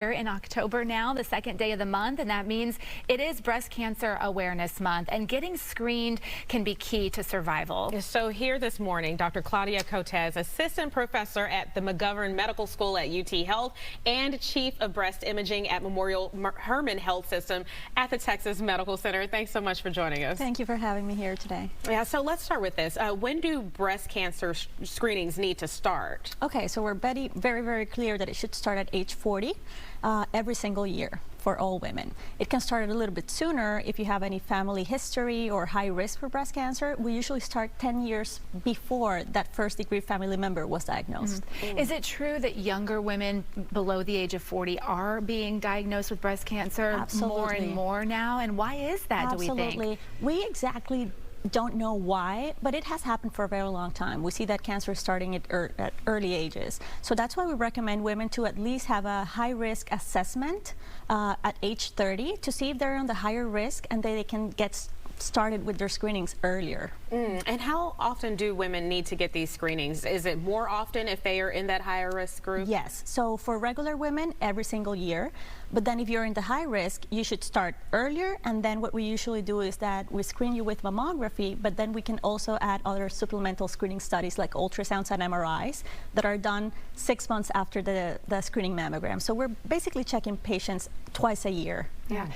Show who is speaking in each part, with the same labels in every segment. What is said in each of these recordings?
Speaker 1: We're in October now, the second day of the month, and that means it is Breast Cancer Awareness Month, and getting screened can be key to survival.
Speaker 2: So here this morning, Dr. Claudia Cotes, assistant professor at the McGovern Medical School at UT Health and chief of breast imaging at Memorial Hermann Health System at the Texas Medical Center. Thanks so much for joining us.
Speaker 3: Thank you for having me here today.
Speaker 2: Yeah, so let's start with this. When do breast cancer screenings need to start?
Speaker 3: Okay, so we're very clear that it should start at age 40. Every single year for all women. It can start a little bit sooner if you have any family history or high risk for breast cancer. We usually start 10 years before that first-degree family member was diagnosed.
Speaker 1: Is it true that younger women below the age of 40 are being diagnosed with breast cancer more and more now? And why is that, do we think?
Speaker 3: Absolutely. We exactly don't know why, but it has happened for a very long time. We see that cancer starting at early ages. So that's why we recommend women to at least have a high-risk assessment at age 30 to see if they're on the higher risk and they can get started with their screenings earlier.
Speaker 2: And how often do women need to get these screenings? Is it more often if they are in that higher risk group?
Speaker 3: Yes, so for regular women, every single year. But then if you're in the high risk, you should start earlier. And then what we usually do is that we screen you with mammography, but then we can also add other supplemental screening studies like ultrasounds and MRIs that are done 6 months after the screening mammogram. So we're basically checking patients twice a year.
Speaker 1: Yeah.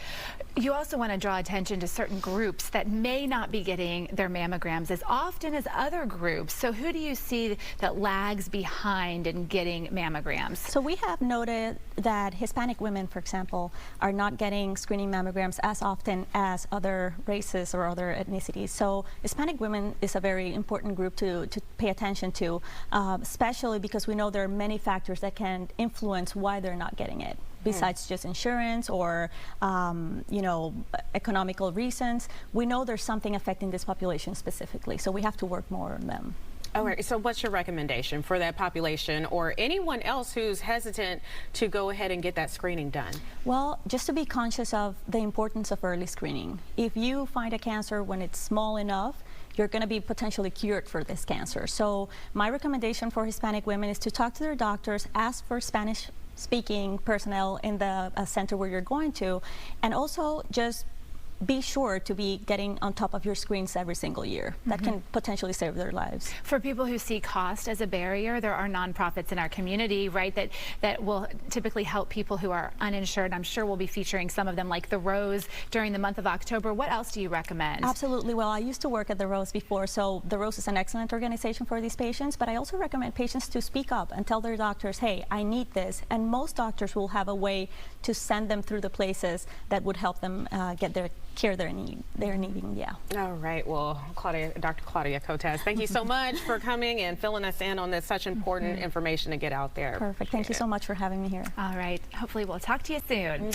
Speaker 1: You also want to draw attention to certain groups that may not be getting their mammograms as often as other groups. So who do you see that lags behind in getting mammograms?
Speaker 3: So we have noted that Hispanic women, for example, are not getting screening mammograms as often as other races or other ethnicities. So Hispanic women is a very important group to pay attention to, especially because we know there are many factors that can influence why they're not getting it. Besides just insurance or, you know, economical reasons, we know there's something affecting this population specifically, so we have to work more on them.
Speaker 2: All right, so what's your recommendation for that population or anyone else who's hesitant to go ahead and get that screening done?
Speaker 3: Well, just to be conscious of the importance of early screening. If you find a cancer when it's small enough, you're going to be potentially cured for this cancer. So my recommendation for Hispanic women is to talk to their doctors, ask for Spanish-speaking personnel in the center where you're going to, and also just be sure to be getting on top of your screens every single year. That can potentially save their lives.
Speaker 1: For people who see cost as a barrier, there are nonprofits in our community, right, that will typically help people who are uninsured. I'm sure we'll be featuring some of them, like the Rose, during the month of October. What else do you recommend?
Speaker 3: Absolutely. Well, I used to work at the Rose before, so the Rose is an excellent organization for these patients, but I also recommend patients to speak up and tell their doctors, hey, I need this. And most doctors will have a way to send them through the places that would help them get their care they're needing. Yeah.
Speaker 2: All right. Well, Dr. Claudia Cotes, thank you so much for coming and filling us in on this such important information to get out there.
Speaker 3: Perfect. Thank you so much for having me here.
Speaker 1: All right. Hopefully we'll talk to you soon.